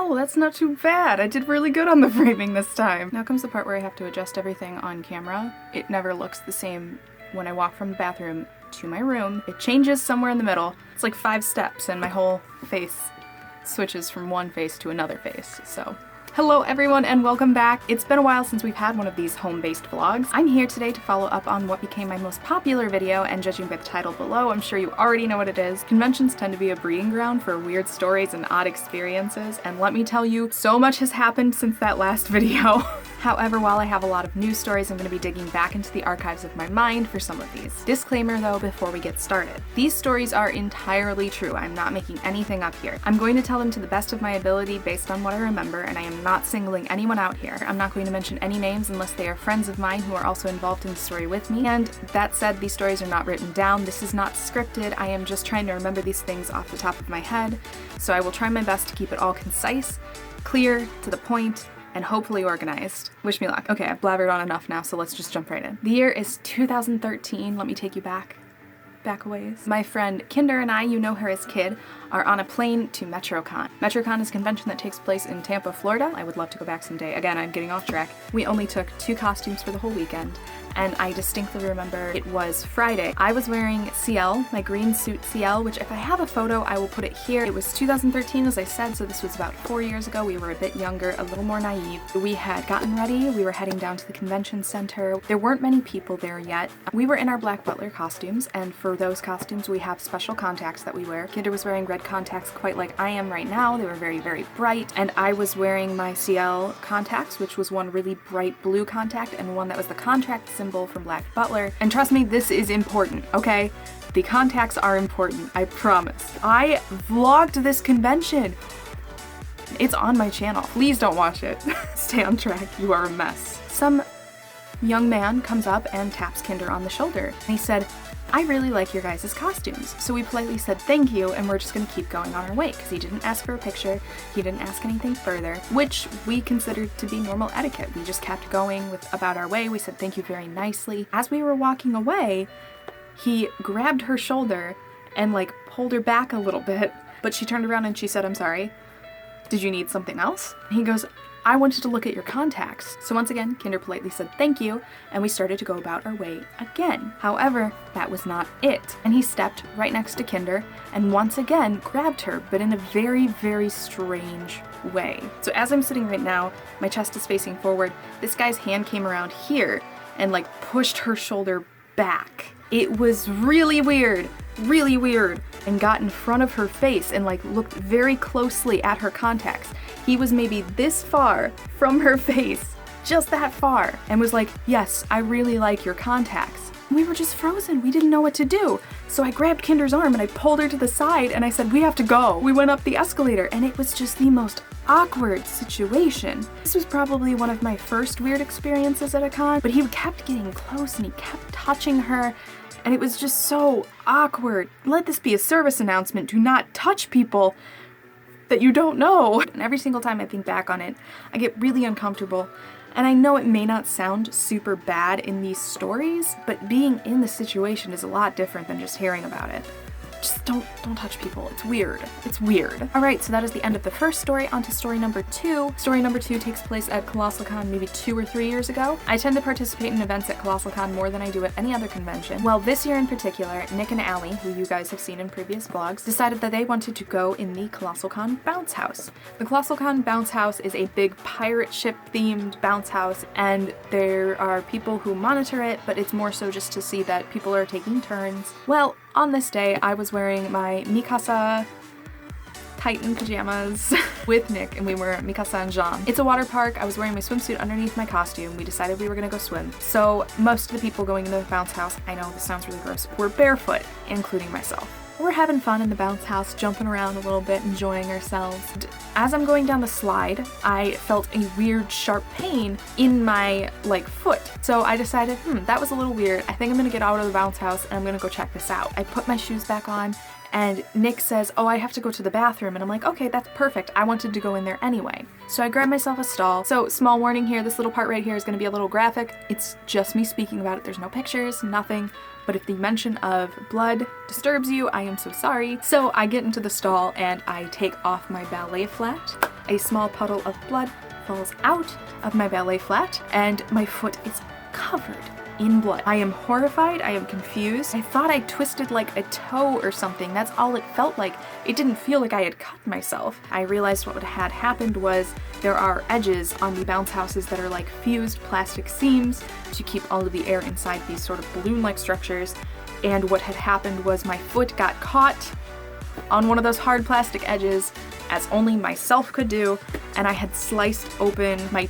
Oh, that's not too bad. I did really good on the framing this time. Now comes the part where I have to adjust everything on camera. It never looks the same when I walk from the bathroom to my room. It changes somewhere in the middle. It's like 5 steps and my whole face switches from one face to another face, so. Hello everyone and welcome back. It's been a while since we've had one of these home-based vlogs. I'm here today to follow up on what became my most popular video, and judging by the title below, I'm sure you already know what it is. Conventions tend to be a breeding ground for weird stories and odd experiences, and let me tell you, so much has happened since that last video. However, while I have a lot of news stories, I'm going to be digging back into the archives of my mind for some of these. Disclaimer though, before we get started. These stories are entirely true. I'm not making anything up here. I'm going to tell them to the best of my ability based on what I remember, and I am not singling anyone out here. I'm not going to mention any names unless they are friends of mine who are also involved in the story with me, and that said, these stories are not written down. This is not scripted. I am just trying to remember these things off the top of my head, so I will try my best to keep it all concise, clear, to the point, and hopefully organized. Wish me luck. Okay, I've blabbered on enough now, so let's just jump right in. The year is 2013. Let me take you back a ways. My friend Kinder and I, you know her as Kid, are on a plane to MetroCon. MetroCon is a convention that takes place in Tampa, Florida. I would love to go back someday. Again, I'm getting off track. We only took 2 costumes for the whole weekend, and I distinctly remember it was Friday. I was wearing CL, my green suit CL, which if I have a photo, I will put it here. It was 2013, as I said, so this was about 4 years ago. We were a bit younger, a little more naive. We had gotten ready. We were heading down to the convention center. There weren't many people there yet. We were in our Black Butler costumes, and for those costumes, we have special contacts that we wear. Kinder was wearing red contacts quite like I am right now. They were very, very bright, and I was wearing my CL contacts, which was one really bright blue contact and one that was the contract symbol from Black Butler. And trust me, this is important, okay? The contacts are important, I promise. I vlogged this convention. It's on my channel. Please don't watch it. Stay on track, you are a mess. Some young man comes up and taps Kinder on the shoulder, and he said, "I really like your guys' costumes." So we politely said thank you, and we're just gonna keep going on our way, because he didn't ask for a picture, he didn't ask anything further, which we considered to be normal etiquette. We just kept going about our way. We said thank you very nicely. As we were walking away, he grabbed her shoulder and like pulled her back a little bit, but she turned around and she said, "I'm sorry, did you need something else?" And he goes, "I wanted to look at your contacts." So once again, Kinder politely said thank you, and we started to go about our way again. However, that was not it. And he stepped right next to Kinder and once again grabbed her, but in a very, very strange way. So as I'm sitting right now, my chest is facing forward. This guy's hand came around here and like pushed her shoulder back. It was really weird, and got in front of her face and like looked very closely at her contacts. He was maybe this far from her face, just that far, and was like, "Yes, I really like your contacts." We were just frozen. We didn't know what to do. So I grabbed Kinder's arm and I pulled her to the side and I said, "We have to go." We went up the escalator, and it was just the most awkward situation. This was probably one of my first weird experiences at a con, but he kept getting close and he kept touching her, and it was just so awkward. Let this be a service announcement. Do not touch people that you don't know. And every single time I think back on it, I get really uncomfortable. And I know it may not sound super bad in these stories, but being in the situation is a lot different than just hearing about it. Just don't touch people. It's weird. It's weird. All right, so that is the end of the first story. On to story number 2. Story number 2 takes place at Colossal Con maybe 2 or 3 years ago. I tend to participate in events at Colossal Con more than I do at any other convention. Well, this year in particular, Nick and Allie, who you guys have seen in previous vlogs, decided that they wanted to go in the Colossal Con bounce house. The Colossal Con bounce house is a big pirate ship themed bounce house, and there are people who monitor it, but it's more so just to see that people are taking turns. Well, on this day, I was wearing my Mikasa Titan pajamas with Nick, and we were Mikasa and Jean. It's a water park. I was wearing my swimsuit underneath my costume. We decided we were gonna go swim. So most of the people going into the bounce house, I know this sounds really gross, were barefoot, including myself. We're having fun in the bounce house, jumping around a little bit, enjoying ourselves. As I'm going down the slide, I felt a weird, sharp pain in my, foot. So I decided, that was a little weird. I think I'm gonna get out of the bounce house and I'm gonna go check this out. I put my shoes back on, and Nick says, "Oh, I have to go to the bathroom." And I'm like, "Okay, that's perfect. I wanted to go in there anyway." So I grabbed myself a stall. So small warning here, this little part right here is gonna be a little graphic. It's just me speaking about it. There's no pictures, nothing. But if the mention of blood disturbs you, I am so sorry. So I get into the stall and I take off my ballet flat. a small puddle of blood falls out of my ballet flat, and my foot is covered in blood. I am horrified, I am confused. I thought I twisted like a toe or something. That's all it felt like. It didn't feel like I had cut myself. I realized what had happened was there are edges on the bounce houses that are like fused plastic seams to keep all of the air inside these sort of balloon-like structures. And what had happened was my foot got caught on one of those hard plastic edges, as only myself could do, and I had sliced open my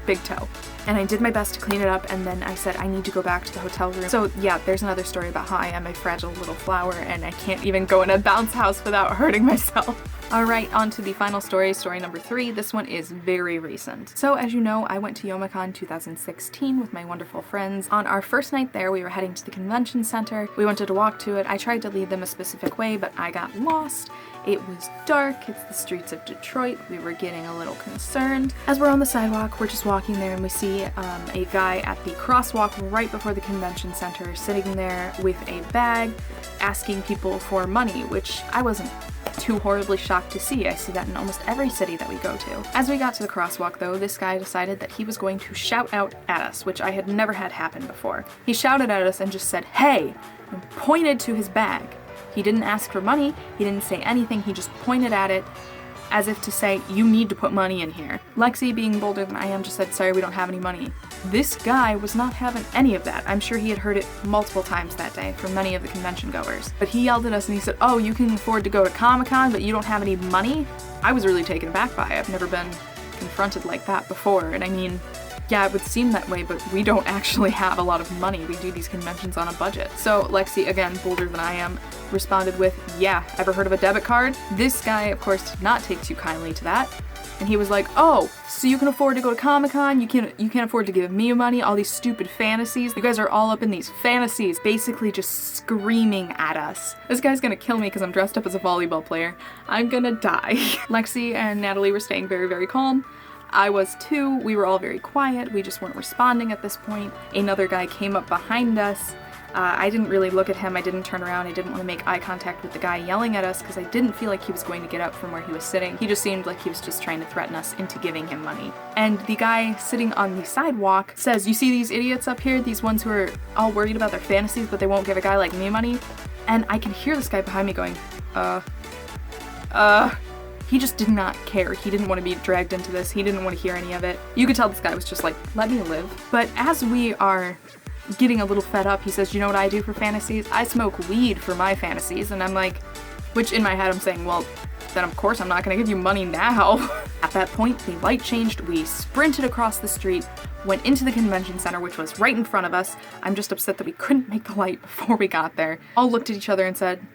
big toe. And I did my best to clean it up, and then I said I need to go back to the hotel room. So yeah, there's another story about how I am a fragile little flower and I can't even go in a bounce house without hurting myself. Alright, on to the final story, story number 3. This one is very recent. So as you know, I went to Youmacon 2016 with my wonderful friends. On our first night there, we were heading to the convention center. We wanted to walk to it. I tried to lead them a specific way, but I got lost. It was dark, it's the streets of Detroit. We were getting a little concerned. As we're on the sidewalk, we're just walking there and we see a guy at the crosswalk right before the convention center sitting there with a bag asking people for money, which I wasn't too horribly shocked to see. I see that in almost every city that we go to. As we got to the crosswalk though, this guy decided that he was going to shout out at us, which I had never had happen before. He shouted at us and just said, "Hey!" and pointed to his bag. He didn't ask for money, he didn't say anything, he just pointed at it as if to say, you need to put money in here. Lexi, being bolder than I am, just said, sorry, we don't have any money. This guy was not having any of that. I'm sure he had heard it multiple times that day from many of the convention goers. But he yelled at us and he said, oh, you can afford to go to Comic-Con, but you don't have any money? I was really taken aback by it. I've never been confronted like that before, and I mean, yeah, it would seem that way, but we don't actually have a lot of money. We do these conventions on a budget. So Lexi, again, bolder than I am, responded with, yeah, ever heard of a debit card? This guy, of course, did not take too kindly to that. And he was like, oh, so you can afford to go to Comic-Con? You can't afford to give me money? All these stupid fantasies? You guys are all up in these fantasies. Basically just screaming at us. This guy's gonna kill me because I'm dressed up as a volleyball player. I'm gonna die. Lexi and Natalie were staying very, very calm. I was too. We were all very quiet. We just weren't responding at this point. Another guy came up behind us. I didn't really look at him. I didn't turn around. I didn't want to make eye contact with the guy yelling at us because I didn't feel like he was going to get up from where he was sitting. He just seemed like he was just trying to threaten us into giving him money. And the guy sitting on the sidewalk says, you see these idiots up here? These ones who are all worried about their fantasies, but they won't give a guy like me money? And I can hear this guy behind me going, He just did not care. He didn't want to be dragged into this. He didn't want to hear any of it. You could tell this guy was just like, let me live. But as we are getting a little fed up, he says, you know what I do for fantasies? I smoke weed for my fantasies. And I'm like, which in my head I'm saying, well, then of course I'm not gonna give you money now. At that point, the light changed. We sprinted across the street, went into the convention center, which was right in front of us. I'm just upset that we couldn't make the light before we got there. All looked at each other and said,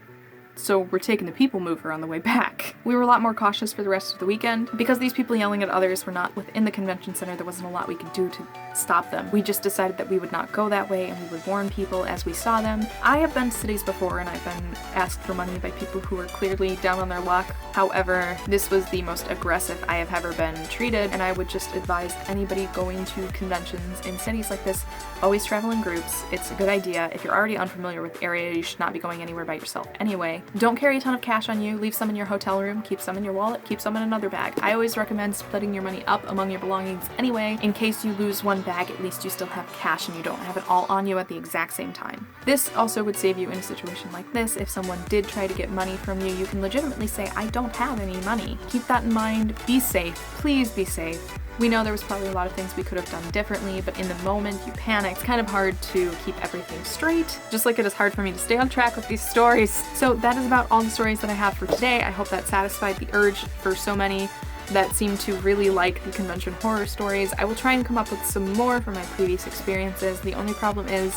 so we're taking the people mover on the way back. We were a lot more cautious for the rest of the weekend. Because these people yelling at others were not within the convention center, there wasn't a lot we could do to stop them. We just decided that we would not go that way and we would warn people as we saw them. I have been to cities before and I've been asked for money by people who are clearly down on their luck. However, this was the most aggressive I have ever been treated, and I would just advise anybody going to conventions in cities like this, always travel in groups. It's a good idea. If you're already unfamiliar with the area, you should not be going anywhere by yourself anyway. Don't carry a ton of cash on you. Leave some in your hotel room, keep some in your wallet, keep some in another bag. I always recommend splitting your money up among your belongings anyway. In case you lose one bag, at least you still have cash and you don't have it all on you at the exact same time. This also would save you in a situation like this. If someone did try to get money from you, you can legitimately say, I don't have any money. Keep that in mind. Be safe. Please be safe. We know there was probably a lot of things we could have done differently, but in the moment you panic. It's kind of hard to keep everything straight, just like it is hard for me to stay on track with these stories. So that is about all the stories that I have for today. I hope that satisfied the urge for so many that seem to really like the convention horror stories. I will try and come up with some more from my previous experiences. The only problem is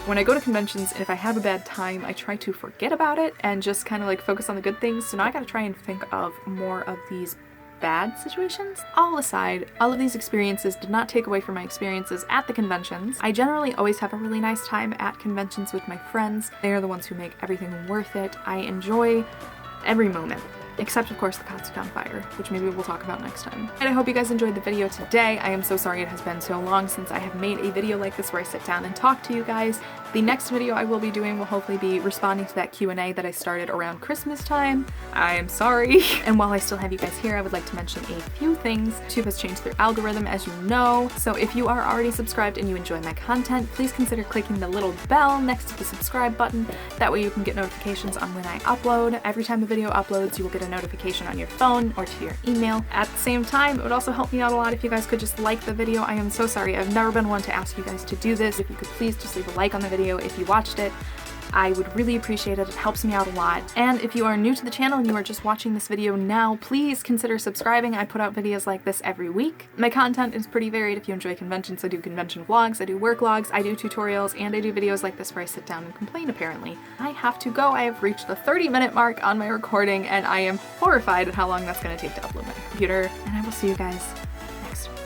when I go to conventions and if I have a bad time, I try to forget about it and just kind of like focus on the good things. So now I gotta try and think of more of these bad situations. All aside, all of these experiences did not take away from my experiences at the conventions. I generally always have a really nice time at conventions with my friends. They are the ones who make everything worth it. I enjoy every moment. Except of course the Katsucon fire, which maybe we'll talk about next time. And I hope you guys enjoyed the video today. I am so sorry it has been so long since I have made a video like this where I sit down and talk to you guys. The next video I will be doing will hopefully be responding to that Q&A that I started around Christmas time. I am sorry. And while I still have you guys here, I would like to mention a few things. YouTube has changed their algorithm, as you know. So if you are already subscribed and you enjoy my content, please consider clicking the little bell next to the subscribe button. That way you can get notifications on when I upload. Every time a video uploads, you will get a notification on your phone or to your email. At the same time, it would also help me out a lot if you guys could just like the video. I am so sorry. I've never been one to ask you guys to do this. If you could please just leave a like on the video if you watched it. I would really appreciate it. It helps me out a lot. And if you are new to the channel and you are just watching this video now, please consider subscribing. I put out videos like this every week. My content is pretty varied. If you enjoy conventions, I do convention vlogs, I do work vlogs, I do tutorials, and I do videos like this where I sit down and complain apparently. I have to go. I have reached the 30-minute mark on my recording and I am horrified at how long that's going to take to upload my computer. And I will see you guys next week.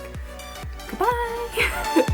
Goodbye!